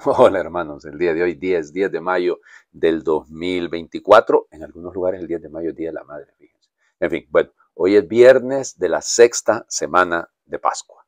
Hola hermanos, el día de hoy 10 de mayo del 2024, en algunos lugares el 10 de mayo es Día de la Madre, fíjense. En fin, bueno, hoy es viernes de la sexta semana de Pascua.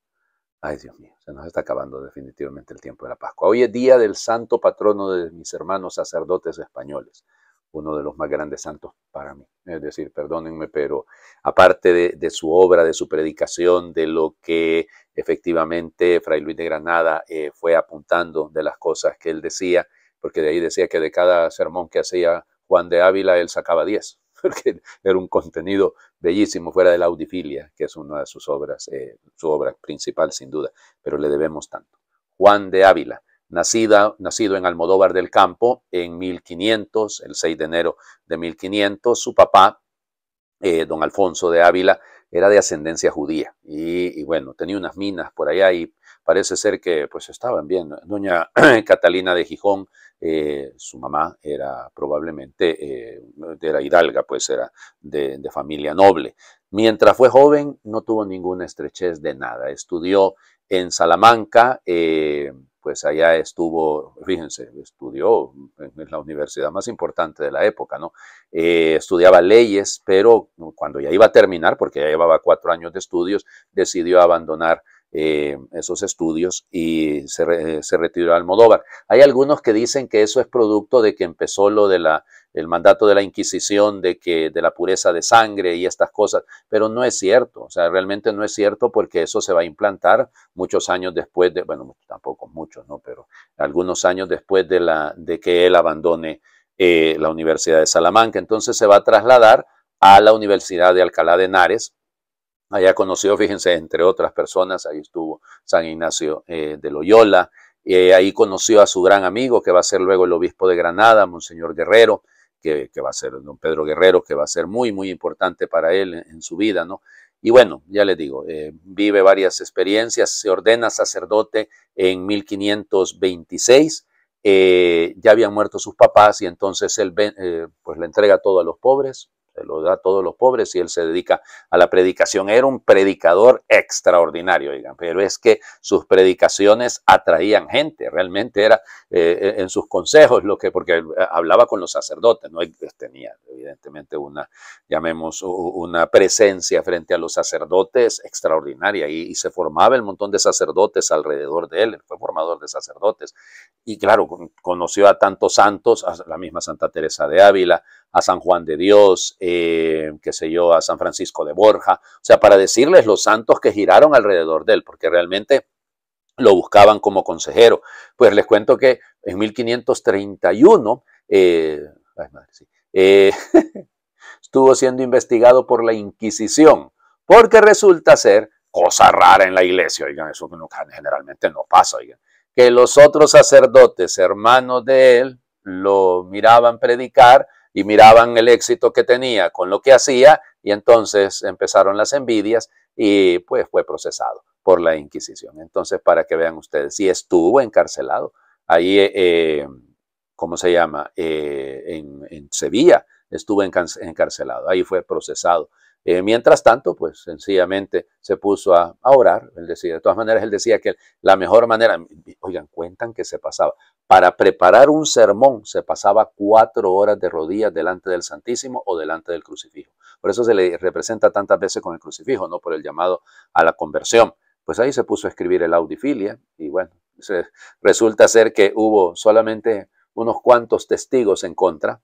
Ay, Dios mío, se nos está acabando definitivamente el tiempo de la Pascua. Hoy es día del santo patrono de mis hermanos sacerdotes españoles, uno de los más grandes santos para mí. Es decir, perdónenme, pero aparte de su obra, de su predicación, de lo que efectivamente Fray Luis de Granada fue apuntando de las cosas que él decía, porque de ahí decía que de cada sermón que hacía Juan de Ávila, él sacaba 10, porque era un contenido bellísimo, fuera de la Audifilia, que es una de sus obras, su obra principal sin duda, pero le debemos tanto. Juan de Ávila, nacido en Almodóvar del Campo en 1500, el 6 de enero de 1500, su papá, don Alfonso de Ávila, era de ascendencia judía y bueno, tenía unas minas por allá y parece ser que pues estaban bien. Doña Catalina de Gijón, su mamá era probablemente, era hidalga, pues era de familia noble. Mientras fue joven no tuvo ninguna estrechez de nada, estudió en Salamanca, pues allá estuvo, fíjense, estudió en la universidad más importante de la época, ¿no? Estudiaba leyes, pero cuando ya iba a terminar, porque ya llevaba 4 años de estudios, decidió abandonar esos estudios y se retiró a Almodóvar. Hay algunos que dicen que eso es producto de que empezó lo de el mandato de la Inquisición, de la pureza de sangre y estas cosas, pero no es cierto, o sea, realmente no es cierto porque eso se va a implantar muchos años después de, bueno, tampoco muchos, ¿no? Pero algunos años después de que él abandone la Universidad de Salamanca. Entonces se va a trasladar a la Universidad de Alcalá de Henares. Allá conoció, fíjense, entre otras personas, ahí estuvo San Ignacio de Loyola, ahí conoció a su gran amigo, que va a ser luego el obispo de Granada, Monseñor Guerrero, que va a ser don Pedro Guerrero, que va a ser muy, muy importante para él en su vida, ¿no? Y bueno, ya les digo, vive varias experiencias, se ordena sacerdote en 1526, ya habían muerto sus papás y entonces él pues le entrega todo a los pobres, se lo da a todos los pobres y él se dedica a la predicación. Era un predicador extraordinario, digan, pero es que sus predicaciones atraían gente, realmente era en sus consejos, porque hablaba con los sacerdotes, ¿no? Tenía evidentemente llamemos, una presencia frente a los sacerdotes extraordinaria y se formaba el montón de sacerdotes alrededor de él, fue formador de sacerdotes. Y claro, conoció a tantos santos, a la misma Santa Teresa de Ávila, a San Juan de Dios, qué sé yo, a San Francisco de Borja, o sea, para decirles los santos que giraron alrededor de él, porque realmente lo buscaban como consejero. Pues les cuento que en 1531, ay, madre, sí, estuvo siendo investigado por la Inquisición, porque resulta ser cosa rara en la iglesia, oigan, eso generalmente no pasa, oigan, que los otros sacerdotes, hermanos de él, lo miraban predicar y miraban el éxito que tenía con lo que hacía y entonces empezaron las envidias y pues fue procesado por la Inquisición. Entonces, para que vean ustedes, sí estuvo encarcelado ahí, ¿cómo se llama? En Sevilla estuvo encarcelado, ahí fue procesado. Mientras tanto, pues sencillamente se puso a orar. Él decía, de todas maneras, él decía que la mejor manera, oigan, cuentan que se pasaba, para preparar un sermón, se pasaba 4 horas de rodillas delante del Santísimo o delante del crucifijo. Por eso se le representa tantas veces con el crucifijo, ¿no? Por el llamado a la conversión. Pues ahí se puso a escribir el Audifilia y bueno, resulta ser que hubo solamente unos cuantos testigos en contra,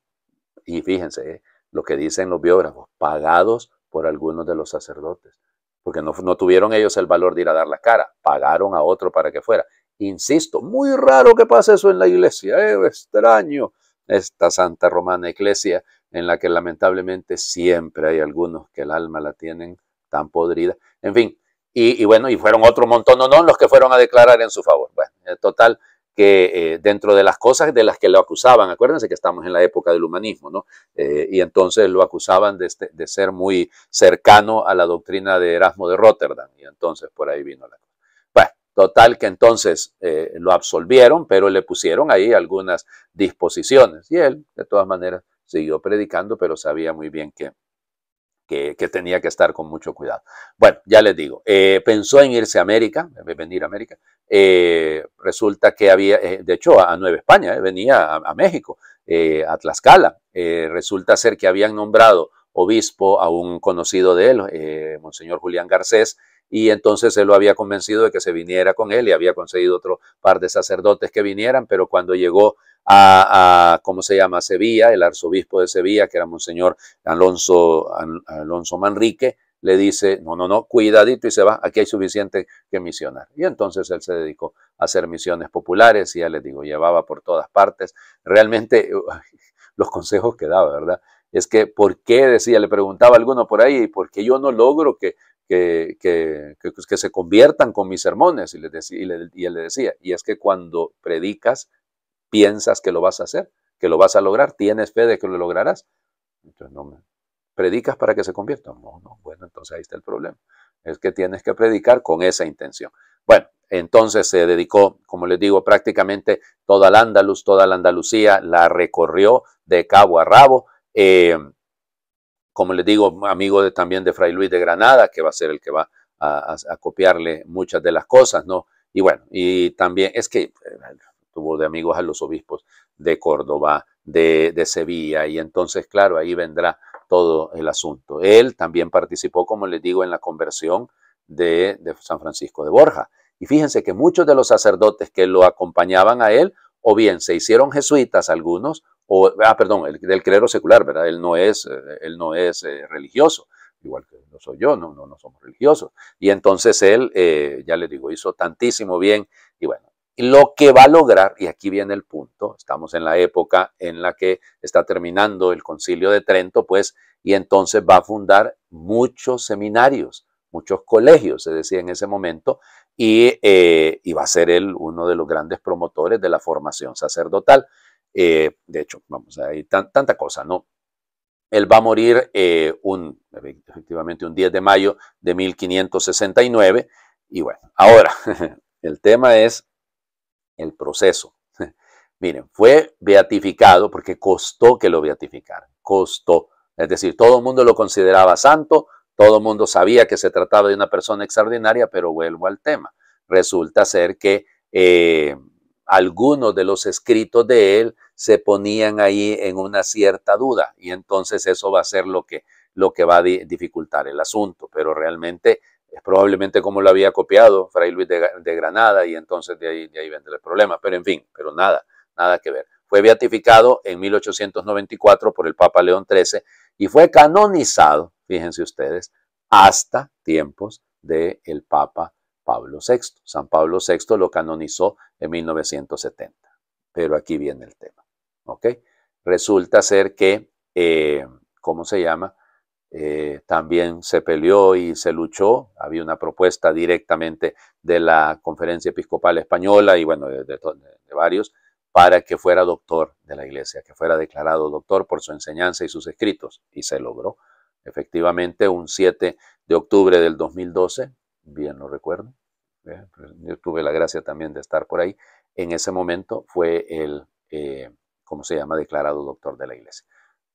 y fíjense lo que dicen los biógrafos, pagados por algunos de los sacerdotes, porque no tuvieron ellos el valor de ir a dar la cara, pagaron a otro para que fuera. Insisto, muy raro que pase eso en la iglesia, extraño, esta santa romana iglesia en la que lamentablemente siempre hay algunos que el alma la tienen tan podrida. En fin, y bueno, y fueron otro montón, no, los que fueron a declarar en su favor. Bueno, total, que dentro de las cosas de las que lo acusaban, acuérdense que estamos en la época del humanismo, ¿no? Y entonces lo acusaban de ser muy cercano a la doctrina de Erasmo de Rotterdam, y entonces por ahí vino la cosa. Bueno, total que entonces lo absolvieron, pero le pusieron ahí algunas disposiciones, y él, de todas maneras, siguió predicando, pero sabía muy bien que tenía que estar con mucho cuidado. Bueno, ya les digo, pensó en irse a América, venir a América. Resulta que había, de hecho, a Nueva España, venía a México, a Tlaxcala. Resulta ser que habían nombrado obispo a un conocido de él, Monseñor Julián Garcés, y entonces él lo había convencido de que se viniera con él y había conseguido otro par de sacerdotes que vinieran, pero cuando llegó ¿cómo se llama? Sevilla, el arzobispo de Sevilla, que era Monseñor Alonso Manrique, le dice, no, cuidadito y se va, aquí hay suficiente que misionar. Y entonces él se dedicó a hacer misiones populares y ya les digo, llevaba por todas partes. Realmente los consejos que daba, ¿verdad? Es que, ¿por qué decía? Le preguntaba a alguno por ahí, ¿por qué yo no logro que se conviertan con mis sermones? Y él le decía, y es que cuando predicas, piensas que lo vas a hacer, que lo vas a lograr, tienes fe de que lo lograrás. Entonces, no, ¿predicas para que se conviertan? No, bueno, entonces ahí está el problema. Es que tienes que predicar con esa intención. Bueno, entonces se dedicó, como les digo, prácticamente toda la Andalucía la recorrió de cabo a rabo. Como les digo, amigo también de Fray Luis de Granada, que va a ser el que va a copiarle muchas de las cosas, ¿no? Y bueno, y también es que tuvo de amigos a los obispos de Córdoba, de Sevilla, y entonces, claro, ahí vendrá todo el asunto. Él también participó, como les digo, en la conversión de San Francisco de Borja. Y fíjense que muchos de los sacerdotes que lo acompañaban a él, o bien se hicieron jesuitas algunos, del clero secular, ¿verdad? Él no es religioso, igual que lo soy yo, no somos religiosos. Y entonces él, ya les digo, hizo tantísimo bien. Y bueno, lo que va a lograr, y aquí viene el punto, estamos en la época en la que está terminando el Concilio de Trento, pues, y entonces va a fundar muchos seminarios, muchos colegios, se decía en ese momento, y va a ser él uno de los grandes promotores de la formación sacerdotal. De hecho, vamos, hay tanta cosa, ¿no? Él va a morir efectivamente un 10 de mayo de 1569. Y bueno, ahora, el tema es el proceso. Miren, fue beatificado porque costó que lo beatificaran, costó. Es decir, todo el mundo lo consideraba santo, todo el mundo sabía que se trataba de una persona extraordinaria, pero vuelvo al tema. Resulta ser que algunos de los escritos de él se ponían ahí en una cierta duda y entonces eso va a ser lo que va a dificultar el asunto, pero realmente es probablemente como lo había copiado Fray Luis de Granada y entonces de ahí vendrá el problema, pero en fin, pero nada que ver. Fue beatificado en 1894 por el Papa León XIII y fue canonizado, fíjense ustedes, hasta tiempos del Papa Pablo VI. San Pablo VI lo canonizó en 1970. Pero aquí viene el tema, ¿ok? Resulta ser que, ¿cómo se llama? También se peleó y se luchó. Había una propuesta directamente de la Conferencia Episcopal Española y bueno, de varios, para que fuera doctor de la Iglesia, que fuera declarado doctor por su enseñanza y sus escritos. Y se logró. Efectivamente, un 7 de octubre del 2012, bien lo recuerdo, yo tuve la gracia también de estar por ahí, en ese momento fue ¿cómo se llama? Declarado doctor de la Iglesia.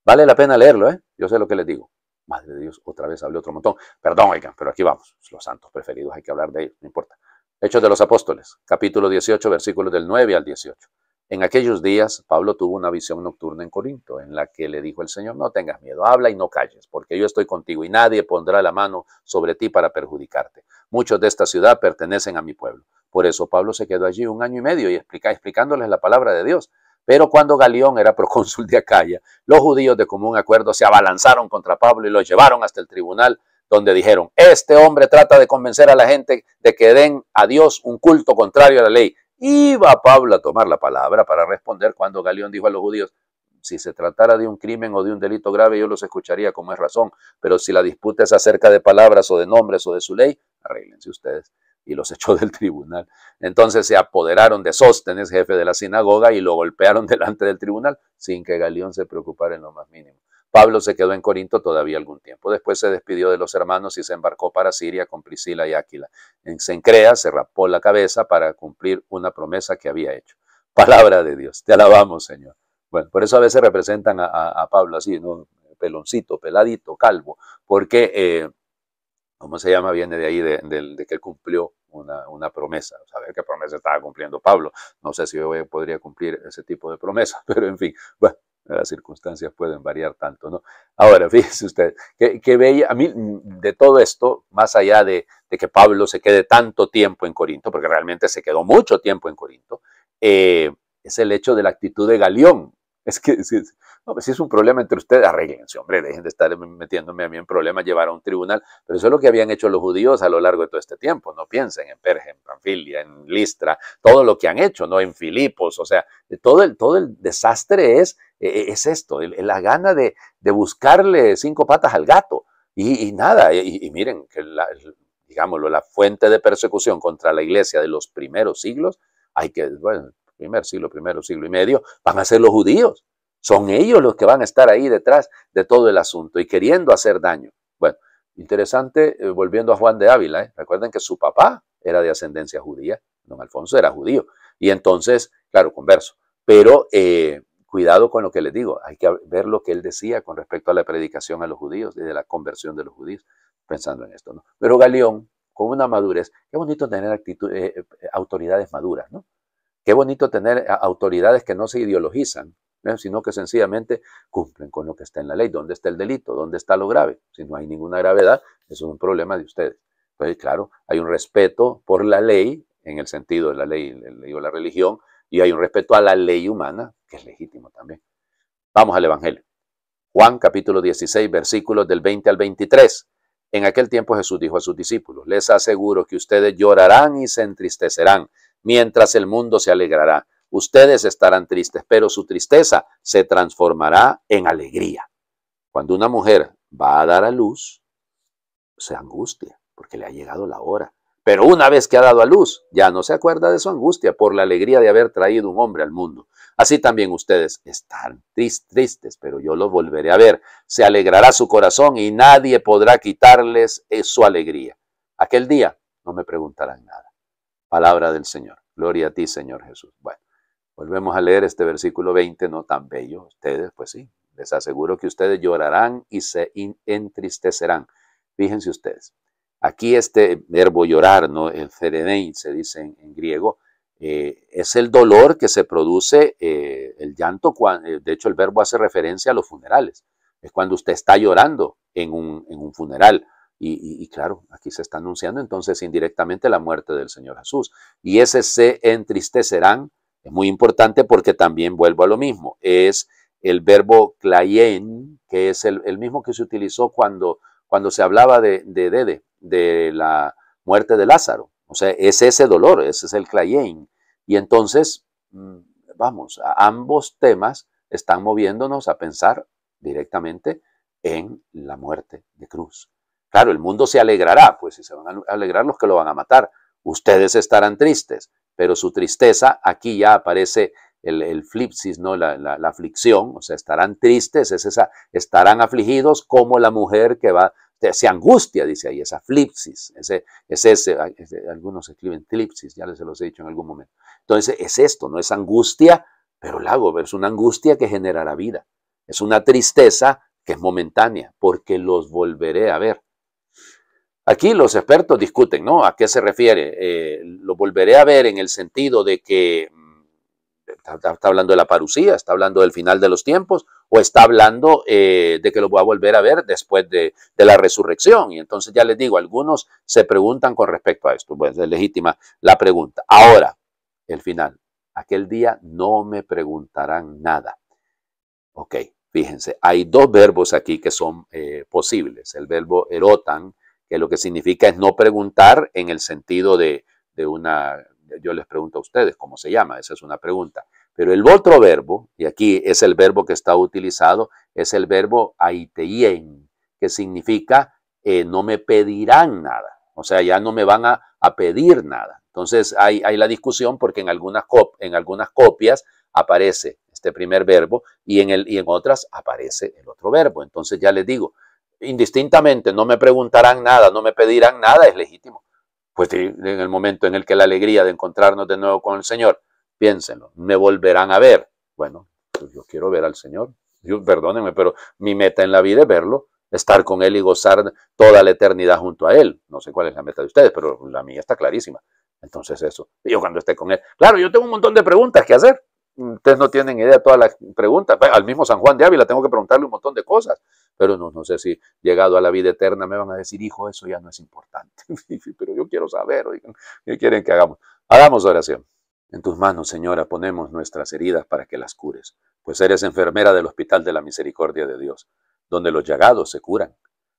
Vale la pena leerlo, ¿eh? Yo sé lo que les digo. Madre de Dios, otra vez hablé otro montón. Perdón, oigan, pero aquí vamos. Los santos preferidos, hay que hablar de ellos, no importa. Hechos de los Apóstoles, capítulo 18, versículos del 9 al 18. En aquellos días, Pablo tuvo una visión nocturna en Corinto, en la que le dijo el Señor, no tengas miedo, habla y no calles, porque yo estoy contigo y nadie pondrá la mano sobre ti para perjudicarte. Muchos de esta ciudad pertenecen a mi pueblo. Por eso Pablo se quedó allí 1 año y medio y explicándoles la palabra de Dios. Pero cuando Galión era procónsul de Acaya, los judíos de común acuerdo se abalanzaron contra Pablo y lo llevaron hasta el tribunal, donde dijeron, este hombre trata de convencer a la gente de que den a Dios un culto contrario a la ley. Iba Pablo a tomar la palabra para responder cuando Galión dijo a los judíos, si se tratara de un crimen o de un delito grave, yo los escucharía como es razón, pero si la disputa es acerca de palabras o de nombres o de su ley, arréglense ustedes. Y los echó del tribunal. Entonces se apoderaron de Sóstenes, jefe de la sinagoga, y lo golpearon delante del tribunal, sin que Galión se preocupara en lo más mínimo. Pablo se quedó en Corinto todavía algún tiempo. Después se despidió de los hermanos y se embarcó para Siria con Priscila y Áquila. En Cencrea se rapó la cabeza para cumplir una promesa que había hecho. Palabra de Dios. Te alabamos, Señor. Bueno, por eso a veces representan a Pablo así, ¿no? peloncito, peladito, calvo, porque, ¿cómo se llama? Viene de ahí, de que cumplió una promesa. ¿Saber qué promesa estaba cumpliendo Pablo? No sé si yo podría cumplir ese tipo de promesas, pero en fin, bueno, las circunstancias pueden variar tanto, ¿no? Ahora, fíjese usted, que veía, a mí, de todo esto, más allá de que Pablo se quede tanto tiempo en Corinto, porque realmente se quedó mucho tiempo en Corinto, es el hecho de la actitud de Galión. Es que, no, pues si es un problema entre ustedes, arréglense, hombre, dejen de estar metiéndome a mí en problemas, llevar a un tribunal. Pero eso es lo que habían hecho los judíos a lo largo de todo este tiempo. No piensen en Perge, en Panfilia, en Listra, todo lo que han hecho, ¿no? En Filipos, o sea, todo el desastre es esto, la gana de buscarle 5 patas al gato. Y nada, y miren, que digámoslo, la fuente de persecución contra la iglesia de los primeros siglos, bueno, primer siglo y medio, van a ser los judíos. Son ellos los que van a estar ahí detrás de todo el asunto y queriendo hacer daño. Bueno, interesante, volviendo a Juan de Ávila, recuerden que su papá era de ascendencia judía, don Alfonso era judío, y entonces, claro, converso, pero cuidado con lo que les digo, hay que ver lo que él decía con respecto a la predicación a los judíos y de la conversión de los judíos, pensando en esto, ¿no? Pero Galión, con una madurez, qué bonito tener autoridades maduras, ¿no? Qué bonito tener autoridades que no se ideologizan, ¿no? Sino que sencillamente cumplen con lo que está en la ley. ¿Dónde está el delito? ¿Dónde está lo grave? Si no hay ninguna gravedad, eso es un problema de ustedes. Entonces, claro, hay un respeto por la ley, en el sentido de la ley, o la religión, y hay un respeto a la ley humana, que es legítimo también. Vamos al Evangelio. Juan capítulo 16, versículos del 20 al 23. En aquel tiempo Jesús dijo a sus discípulos, les aseguro que ustedes llorarán y se entristecerán, mientras el mundo se alegrará. Ustedes estarán tristes, pero su tristeza se transformará en alegría. Cuando una mujer va a dar a luz, se angustia, porque le ha llegado la hora. Pero una vez que ha dado a luz, ya no se acuerda de su angustia por la alegría de haber traído un hombre al mundo. Así también ustedes están tristes, pero yo los volveré a ver. Se alegrará su corazón y nadie podrá quitarles su alegría. Aquel día no me preguntarán nada. Palabra del Señor. Gloria a ti, Señor Jesús. Bueno, volvemos a leer este versículo 20, no tan bello. Ustedes, pues sí, les aseguro que ustedes llorarán y se entristecerán. Fíjense ustedes. Aquí este verbo llorar, ¿no? El pherenein se dice en griego, es el dolor que se produce, el llanto, de hecho el verbo hace referencia a los funerales. Es cuando usted está llorando en un funeral. Y claro, aquí se está anunciando entonces indirectamente la muerte del Señor Jesús. Y ese se entristecerán es muy importante porque también vuelvo a lo mismo. Es el verbo klaien, que es el mismo que se utilizó cuando se hablaba de la muerte de Lázaro. O sea, es ese dolor, ese es el klaien. Y entonces, vamos, ambos temas están moviéndonos a pensar directamente en la muerte de cruz. Claro, el mundo se alegrará, pues si se van a alegrar los que lo van a matar. Ustedes estarán tristes, pero su tristeza, aquí ya aparece el flipsis, ¿no? La aflicción, o sea, estarán tristes, estarán afligidos como la mujer que se angustia, dice ahí, esa flipsis, algunos escriben flipsis, ya les los he dicho en algún momento. Entonces, es esto, no es angustia, pero lago, es una angustia que generará vida. Es una tristeza que es momentánea, porque los volveré a ver. Aquí los expertos discuten, ¿no? ¿A qué se refiere? Lo volveré a ver en el sentido de que está hablando de la parusía, está hablando del final de los tiempos, o está hablando de que lo voy a volver a ver después de la resurrección. Y entonces ya les digo, algunos se preguntan con respecto a esto. Pues es legítima la pregunta. Ahora, el final. Aquel día no me preguntarán nada. Ok, fíjense, hay dos verbos aquí que son posibles. El verbo erotan, que lo que significa es no preguntar en el sentido de yo les pregunto a ustedes cómo se llama, esa es una pregunta. Pero el otro verbo, y aquí es el verbo que está utilizado, es el verbo aiteien, que significa no me pedirán nada. O sea, ya no me van a pedir nada. Entonces hay la discusión porque en algunas copias aparece este primer verbo y en otras aparece el otro verbo. Entonces ya les digo, indistintamente no me preguntarán nada, no me pedirán nada, es legítimo. Pues en el momento en el que la alegría de encontrarnos de nuevo con el Señor, piénsenlo, me volverán a ver. Bueno, pues yo quiero ver al Señor, Perdónenme, pero mi meta en la vida es verlo, estar con Él y gozar toda la eternidad junto a Él. No sé cuál es la meta de ustedes, pero la mía está clarísima. Entonces eso, yo cuando esté con Él. Claro, yo tengo un montón de preguntas que hacer. Ustedes no tienen idea de todas las preguntas. Al mismo San Juan de Ávila tengo que preguntarle un montón de cosas, pero no sé si llegado a la vida eterna me van a decir, hijo, eso ya no es importante. Pero yo quiero saber, oigan, ¿qué quieren que hagamos? Hagamos oración. En tus manos, Señora, ponemos nuestras heridas para que las cures, pues eres enfermera del Hospital de la Misericordia de Dios, donde los llagados se curan.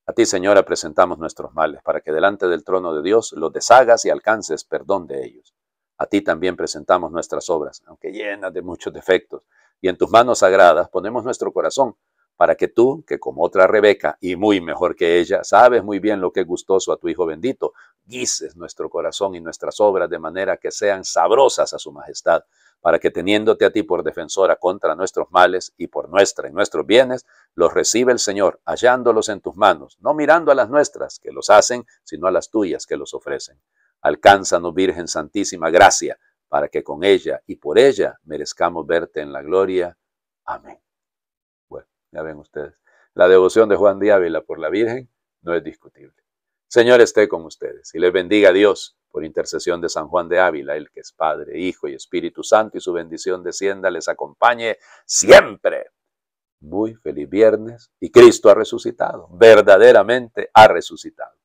A ti, Señora, presentamos nuestros males, para que delante del trono de Dios los deshagas y alcances perdón de ellos. A ti también presentamos nuestras obras, aunque llenas de muchos defectos, y en tus manos sagradas ponemos nuestro corazón, para que tú, que como otra Rebeca, y muy mejor que ella, sabes muy bien lo que es gustoso a tu Hijo bendito, guises nuestro corazón y nuestras obras de manera que sean sabrosas a su majestad, para que teniéndote a ti por defensora contra nuestros males y por nuestra y nuestros bienes, los recibe el Señor, hallándolos en tus manos, no mirando a las nuestras que los hacen, sino a las tuyas que los ofrecen. Alcánzanos, Virgen Santísima, gracia, para que con ella y por ella merezcamos verte en la gloria. Amén. Bueno, ya ven ustedes, la devoción de Juan de Ávila por la Virgen no es discutible. Señor esté con ustedes y les bendiga Dios por intercesión de San Juan de Ávila, el que es Padre, Hijo y Espíritu Santo, y su bendición descienda, les acompañe siempre. Muy feliz viernes y Cristo ha resucitado, verdaderamente ha resucitado.